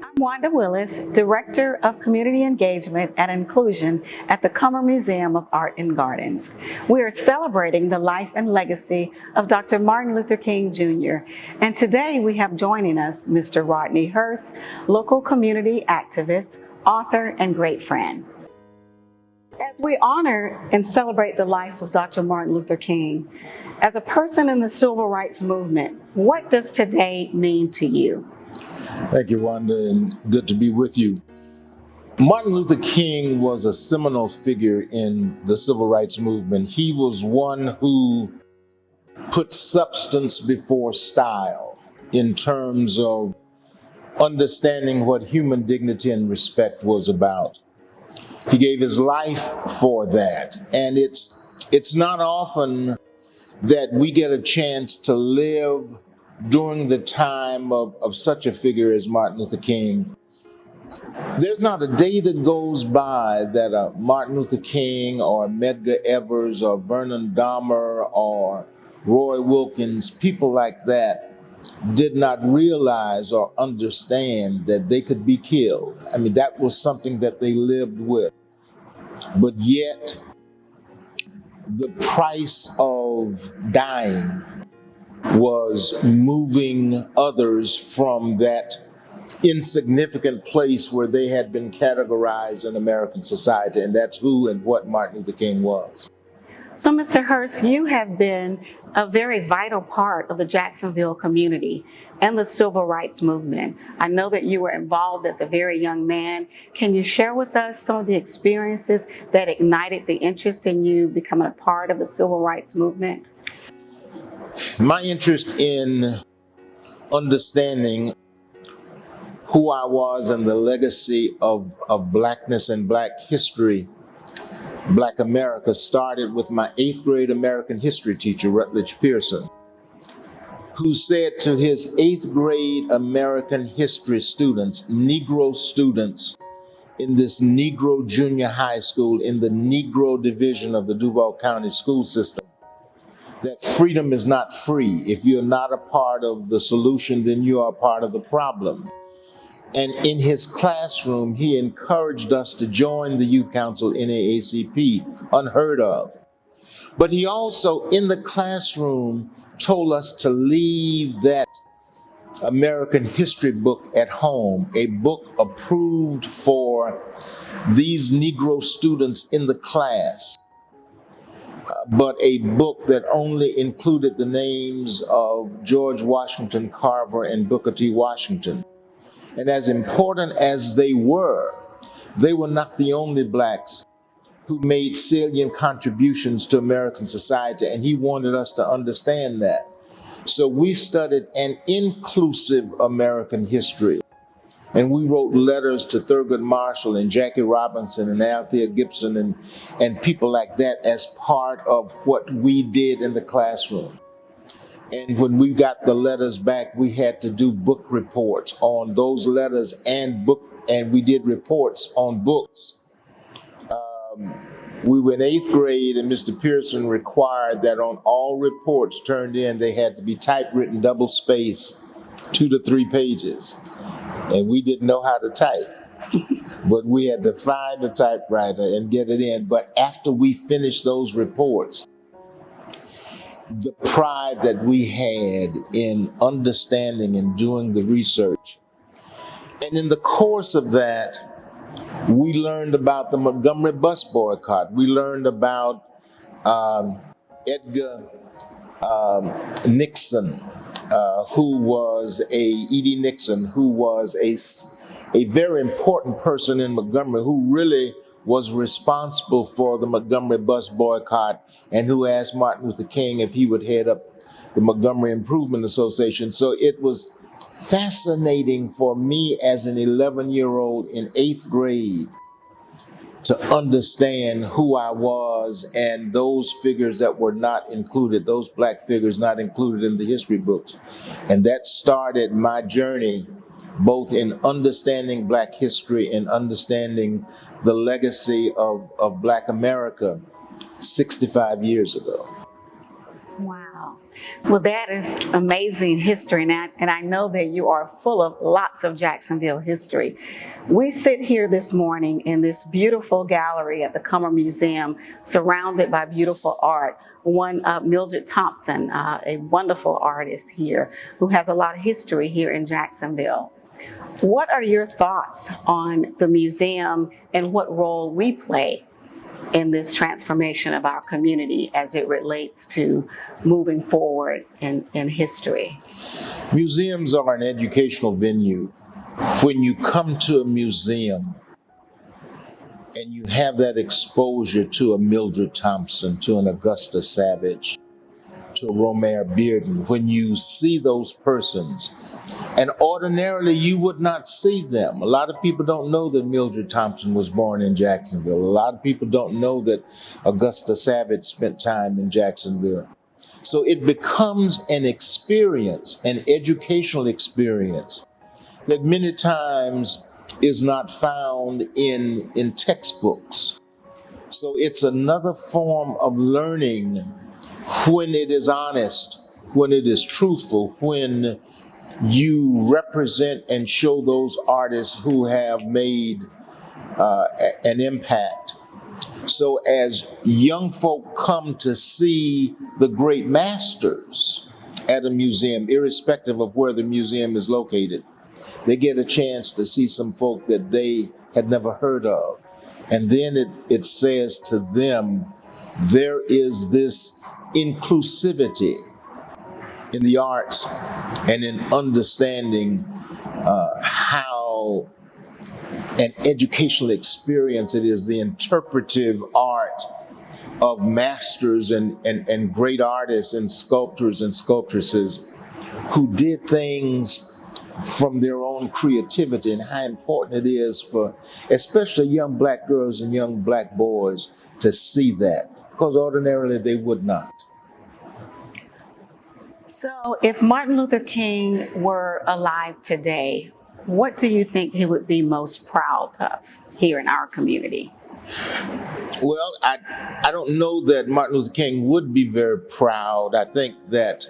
I'm Wanda Willis, Director of Community Engagement and Inclusion at the Cummer Museum of Art and Gardens. We are celebrating the life and legacy of Dr. Martin Luther King Jr. And today we have joining us Mr. Rodney Hurst, local community activist, author, and great friend. As we honor and celebrate the life of Dr. Martin Luther King, as a person in the civil rights movement, what does today mean to you? Thank you, Wanda, and good to be with you. Martin Luther King was a seminal figure in the civil rights movement. He was one who put substance before style in terms of understanding what human dignity and respect was about. He gave his life for that, and it's not often that we get a chance to live during the time of such a figure as Martin Luther King. There's not a day that goes by that a Martin Luther King or Medgar Evers or Vernon Dahmer or Roy Wilkins, people like that, did not realize or understand that they could be killed. I mean, that was something that they lived with. But yet, the price of dying was moving others from that insignificant place where they had been categorized in American society, and that's who and what Martin Luther King was. So, Mr. Hurst, you have been a very vital part of the Jacksonville community and the civil rights movement. I know that you were involved as a very young man. Can you share with us some of the experiences that ignited the interest in you becoming a part of the civil rights movement? My interest in understanding who I was and the legacy of Blackness and Black history, Black America, started with my 8th grade American history teacher, Rutledge Pearson, who said to his 8th grade American history students, Negro students in this Negro junior high school in the Negro division of the Duval County school system, that freedom is not free. If you're not a part of the solution, then you are a part of the problem. And in his classroom, he encouraged us to join the Youth Council NAACP, unheard of. But he also, in the classroom, told us to leave that American history book at home, a book approved for these Negro students in the class, but a book that only included the names of George Washington Carver and Booker T. Washington. And as important as they were not the only Blacks who made salient contributions to American society, and he wanted us to understand that. So we studied an inclusive American history, and we wrote letters to Thurgood Marshall and Jackie Robinson and Althea Gibson and people like that as part of what we did in the classroom. And when we got the letters back, we had to do book reports on those letters and we did reports on books. We were in 8th grade, and Mr. Pearson required that on all reports turned in, they had to be typewritten double space, 2 to 3 pages. And we didn't know how to type, but we had to find a typewriter and get it in. But after we finished those reports, the pride that we had in understanding and doing the research. And in the course of that, we learned about the Montgomery bus boycott. We learned about Edgar Nixon, E.D. Nixon, who was a very important person in Montgomery, who really was responsible for the Montgomery bus boycott and who asked Martin Luther King if he would head up the Montgomery Improvement Association. So it was fascinating for me as an 11-year-old in 8th grade to understand who I was and those figures that were not included, those Black figures not included in the history books. And that started my journey both in understanding Black history and understanding the legacy of Black America 65 years ago. Wow. Well, that is amazing history, and I know that you are full of lots of Jacksonville history. We sit here this morning in this beautiful gallery at the Cummer Museum, surrounded by beautiful art. One, Mildred Thompson, a wonderful artist here, who has a lot of history here in Jacksonville. What are your thoughts on the museum and what role we play in this transformation of our community as it relates to moving forward in history? Museums are an educational venue. When you come to a museum and you have that exposure to a Mildred Thompson, to an Augusta Savage, to a Romare Bearden, when you see those persons, and ordinarily you would not see them. A lot of people don't know that Mildred Thompson was born in Jacksonville. A lot of people don't know that Augusta Savage spent time in Jacksonville. So it becomes an experience, an educational experience that many times is not found in textbooks. So it's another form of learning when it is honest, when it is truthful, when you represent and show those artists who have made an impact. So as young folk come to see the great masters at a museum, irrespective of where the museum is located, they get a chance to see some folk that they had never heard of. And then it says to them, there is this inclusivity in the arts and in understanding how an educational experience it is, the interpretive art of masters and great artists and sculptors and sculptresses who did things from their own creativity, and how important it is for especially young black girls and young black boys to see that, because ordinarily they would not. So if Martin Luther King were alive today, what do you think he would be most proud of here in our community? Well, I don't know that Martin Luther King would be very proud. I think that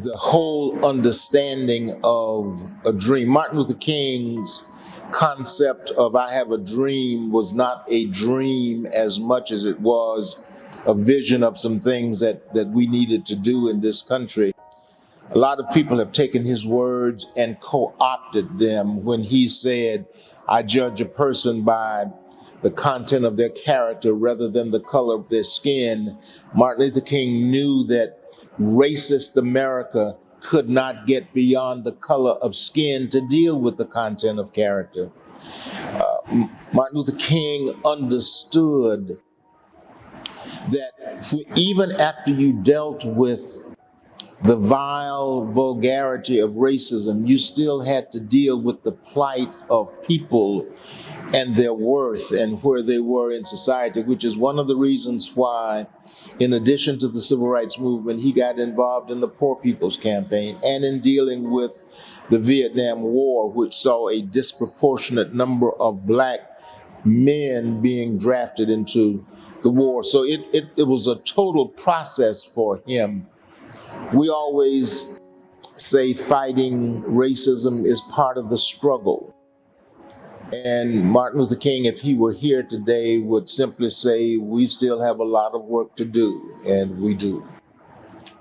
the whole understanding of a dream, Martin Luther King's concept of I have a dream was not a dream as much as it was a vision of some things that we needed to do in this country. A lot of people have taken his words and co-opted them when he said, I judge a person by the content of their character rather than the color of their skin. Martin Luther King knew that racist America could not get beyond the color of skin to deal with the content of character. Martin Luther King understood that even after you dealt with the vile vulgarity of racism, you still had to deal with the plight of people and their worth and where they were in society, which is one of the reasons why, in addition to the civil rights movement, he got involved in the Poor People's Campaign and in dealing with the Vietnam War, which saw a disproportionate number of black men being drafted into the war. So it was a total process for him. We always say fighting racism is part of the struggle. And Martin Luther King, if he were here today, would simply say, we still have a lot of work to do, and we do.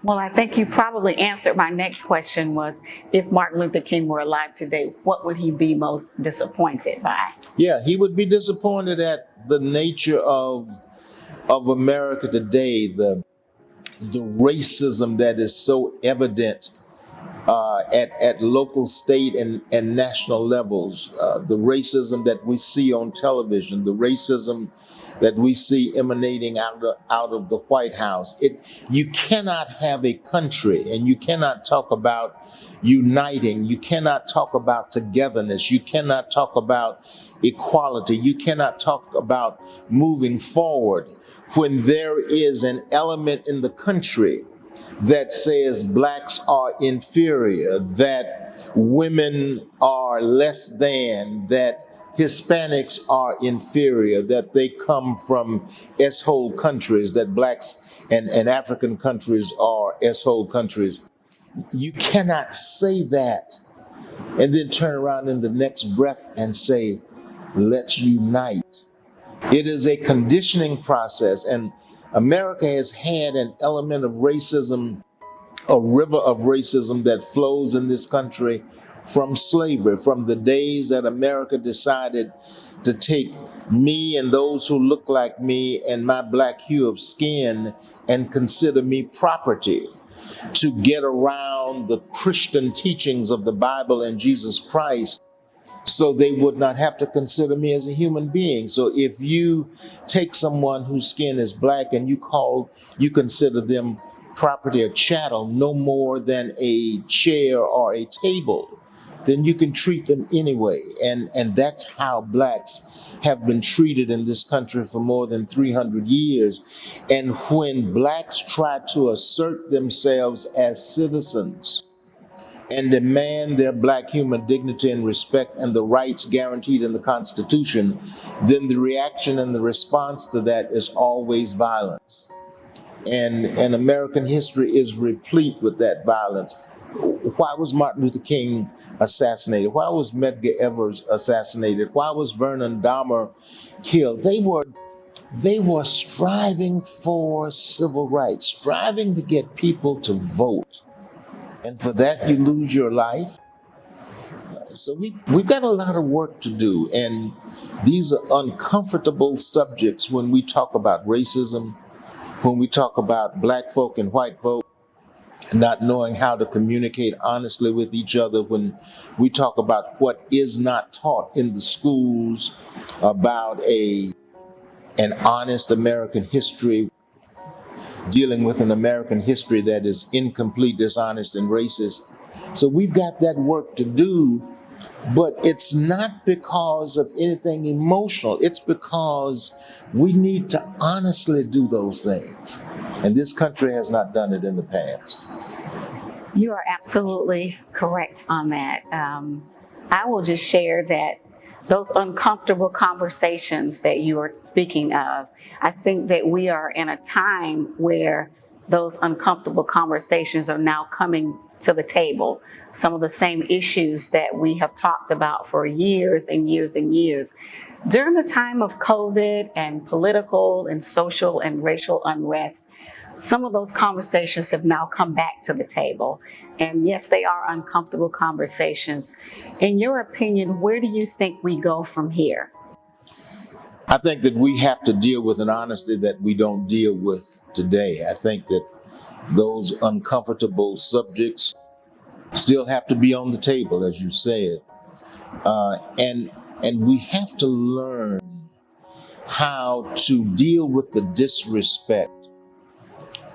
Well, I think you probably answered my next question was, if Martin Luther King were alive today, what would he be most disappointed by? Yeah, he would be disappointed at the nature of America today, the racism that is so evident at local, state, and national levels, the racism that we see on television, the racism that we see emanating out of the White House. You cannot have a country, and you cannot talk about uniting, you cannot talk about togetherness, you cannot talk about equality, you cannot talk about moving forward when there is an element in the country that says blacks are inferior, that women are less than, that Hispanics are inferior, that they come from S-hole countries, that blacks and African countries are S-hole countries. You cannot say that and then turn around in the next breath and say, let's unite. It is a conditioning process, and America has had an element of racism, a river of racism that flows in this country from slavery, from the days that America decided to take me and those who look like me and my black hue of skin and consider me property, to get around the Christian teachings of the Bible and Jesus Christ, so they would not have to consider me as a human being. So if you take someone whose skin is black and you consider them property or chattel, no more than a chair or a table, then you can treat them anyway. And that's how blacks have been treated in this country for more than 300 years. And when blacks try to assert themselves as citizens and demand their black human dignity and respect and the rights guaranteed in the Constitution, then the reaction and the response to that is always violence. And American history is replete with that violence. Why was Martin Luther King assassinated? Why was Medgar Evers assassinated? Why was Vernon Dahmer killed? They were striving for civil rights, striving to get people to vote. And for that, you lose your life. So we've got a lot of work to do. And these are uncomfortable subjects when we talk about racism, when we talk about black folk and white folk not knowing how to communicate honestly with each other, when we talk about what is not taught in the schools about an honest American history, dealing with an American history that is incomplete, dishonest, and racist. So we've got that work to do, but it's not because of anything emotional. It's because we need to honestly do those things. And this country has not done it in the past. You are absolutely correct on that. I will just share that those uncomfortable conversations that you are speaking of, I think that we are in a time where those uncomfortable conversations are now coming to the table. Some of the same issues that we have talked about for years and years and years. During the time of COVID and political and social and racial unrest, some of those conversations have now come back to the table. And yes, they are uncomfortable conversations. In your opinion, where do you think we go from here? I think that we have to deal with an honesty that we don't deal with today. I think that those uncomfortable subjects still have to be on the table, as you said. And we have to learn how to deal with the disrespect.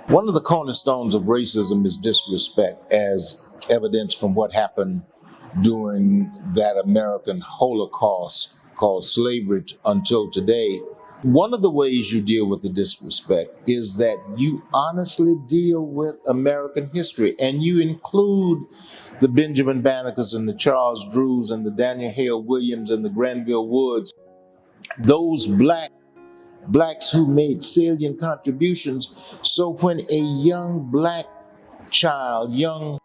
One of the cornerstones of racism is disrespect, as evidenced from what happened during that American Holocaust called slavery until today. One of the ways you deal with the disrespect is that you honestly deal with American history, and you include the Benjamin Bannekers and the Charles Drews and the Daniel Hale Williams and the Granville Woods, those blacks who made salient contributions. So when a young black child, young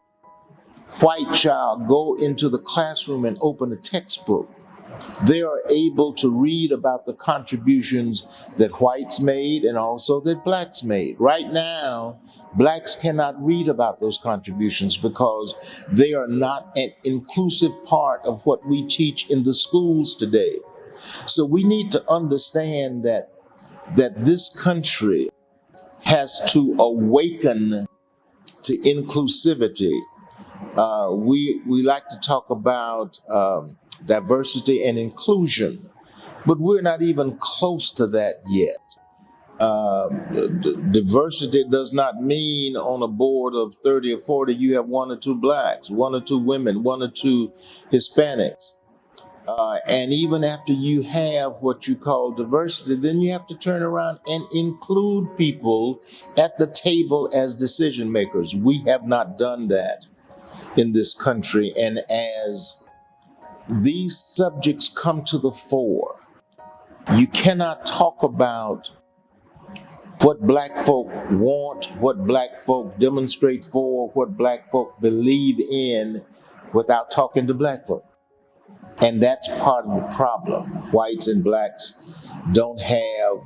white child go into the classroom and open a textbook, they are able to read about the contributions that whites made and also that blacks made. Right now, blacks cannot read about those contributions because they are not an inclusive part of what we teach in the schools today. So we need to understand that this country has to awaken to inclusivity. We like to talk about diversity and inclusion, but we're not even close to that yet. Diversity does not mean on a board of 30 or 40 you have one or two blacks, one or two women, one or two Hispanics. And even after you have what you call diversity, then you have to turn around and include people at the table as decision makers. We have not done that in this country. And as these subjects come to the fore, you cannot talk about what black folk want, what black folk demonstrate for, what black folk believe in without talking to black folk. And that's part of the problem. Whites and blacks don't have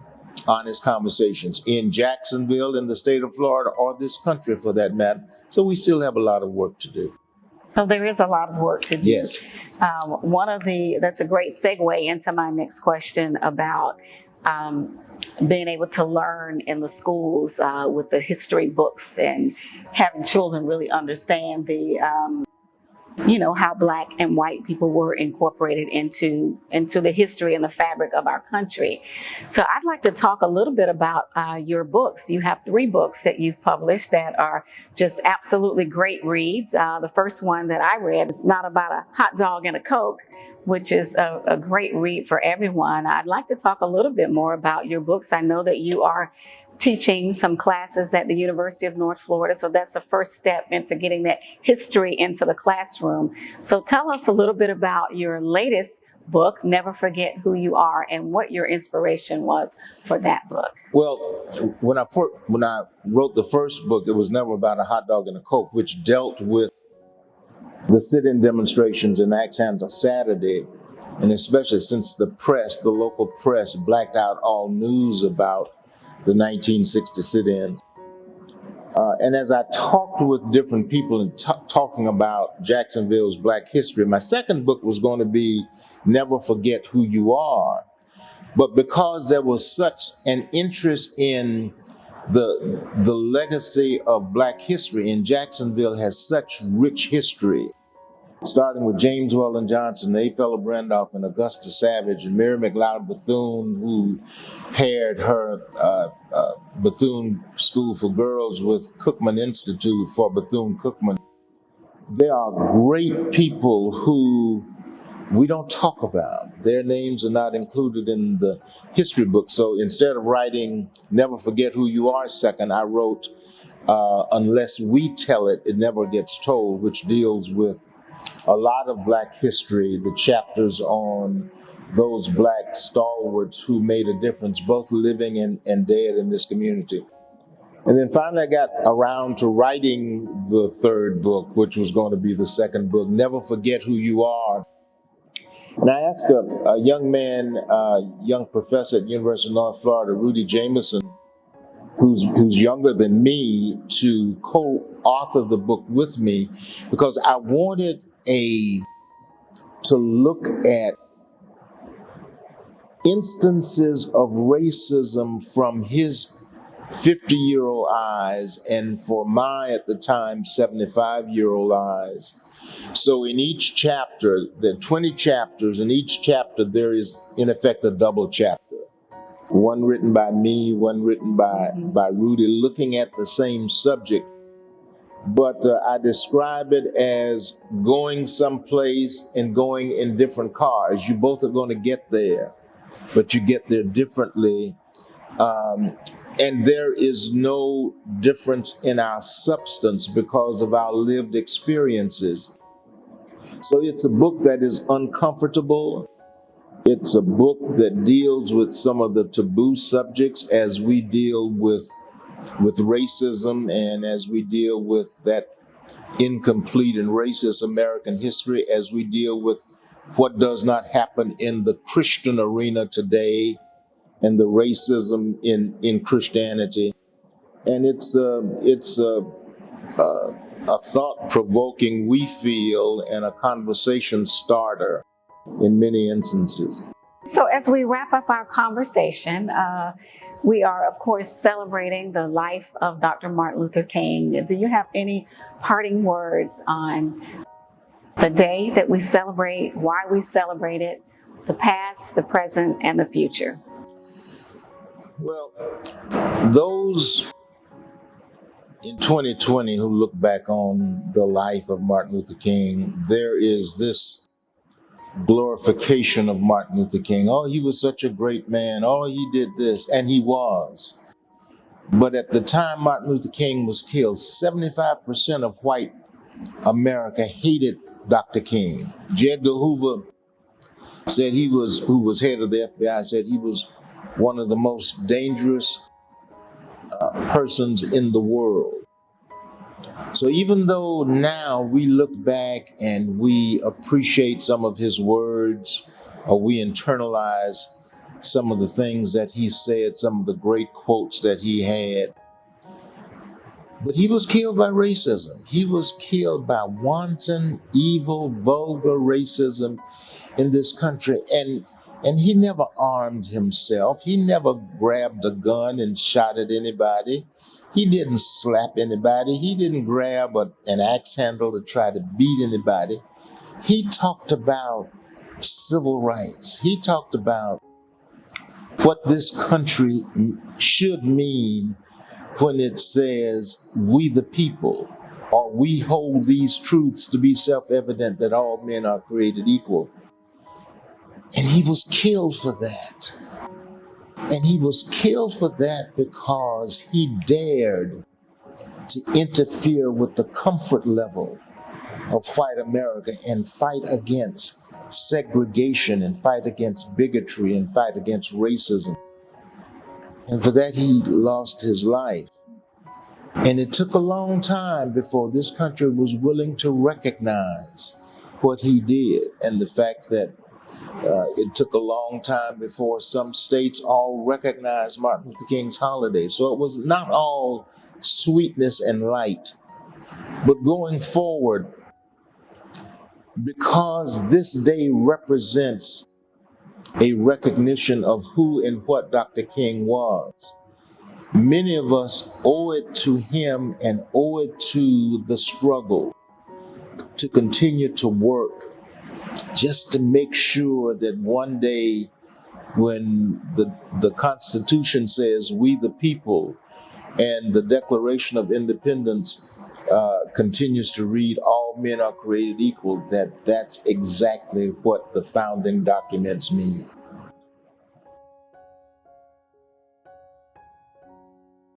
honest conversations in Jacksonville, in the state of Florida, or this country for that matter. So we still have a lot of work to do. So there is a lot of work to do. Yes. That's a great segue into my next question about being able to learn in the schools with the history books and having children really understand the how black and white people were incorporated into the history and the fabric of our country. So I'd like to talk a little bit about your books. You have 3 books that you've published that are just absolutely great reads. The first one that I read, it's not about a hot dog and a Coke, which is a great read for everyone. I'd like to talk a little bit more about your books. I know that you are teaching some classes at the University of North Florida, so that's the first step into getting that history into the classroom. So tell us a little bit about your latest book, Never Forget Who You Are, and what your inspiration was for that book. Well, when I wrote the first book, it was never about a hot dog and a Coke, which dealt with the sit-in demonstrations in Axe Handle Saturday, and especially since the local press, blacked out all news about the 1960 sit-ins. And as I talked with different people and talking about Jacksonville's black history, my second book was going to be Never Forget Who You Are. But because there was such an interest in the legacy of black history, and Jacksonville has such rich history, starting with James Weldon Johnson, A. Feller Brandoff, and Augusta Savage, and Mary McLeod Bethune, who paired her Bethune School for Girls with Cookman Institute for Bethune-Cookman. They are great people who we don't talk about. Their names are not included in the history book. So instead of writing Never Forget Who You Are second, I wrote Unless We Tell It, It Never Gets Told, which deals with a lot of black history, the chapters on those black stalwarts who made a difference, both living and dead in this community. And then finally I got around to writing the third book, which was going to be the second book, Never Forget Who You Are. And I asked a young man, young professor at University of North Florida, Rudy Jameson, who's younger than me, to co-author the book with me, because I wanted to look at instances of racism from his 50-year-old eyes and for my, at the time, 75-year-old eyes. So in each chapter, there are 20 chapters. In each chapter, there is, in effect, a double chapter. One written by me, one written by Rudy, looking at the same subject. But I describe it as going someplace and going in different cars. You both are going to get there, but you get there differently. And there is no difference in our substance because of our lived experiences. So it's a book that is uncomfortable. It's a book that deals with some of the taboo subjects as we deal with racism and as we deal with that incomplete and racist American history, as we deal with what does not happen in the Christian arena today and the racism in Christianity. And it's a thought-provoking, we feel, and a conversation starter in many instances. So as we wrap up our conversation, we are, of course, celebrating the life of Dr. Martin Luther King. Do you have any parting words on the day that we celebrate, why we celebrate it, the past, the present, and the future? Well, those in 2020 who look back on the life of Martin Luther King, there is this glorification of Martin Luther King. Oh, he was such a great man. Oh, he did this. And he was. But at the time Martin Luther King was killed, 75% of white America hated Dr. King. J. Edgar Hoover said who was head of the FBI, said he was one of the most dangerous persons in the world. So even though now we look back and we appreciate some of his words, or we internalize some of the things that he said, some of the great quotes that he had, but he was killed by racism. He was killed by wanton, evil, vulgar racism in this country. And he never armed himself. He never grabbed a gun and shot at anybody. He didn't slap anybody. He didn't grab an axe handle to try to beat anybody. He talked about civil rights. He talked about what this country should mean when it says, we the people, or we hold these truths to be self-evident that all men are created equal. And he was killed for that. And he was killed for that because he dared to interfere with the comfort level of white America and fight against segregation and fight against bigotry and fight against racism. And for that he lost his life. And it took a long time before this country was willing to recognize what he did, and the fact that it took a long time before some states all recognized Martin Luther King's holiday. So it was not all sweetness and light. But going forward, because this day represents a recognition of who and what Dr. King was, many of us owe it to him and owe it to the struggle to continue to work just to make sure that one day when the Constitution says we the people and the Declaration of Independence continues to read all men are created equal, that's exactly what the founding documents mean.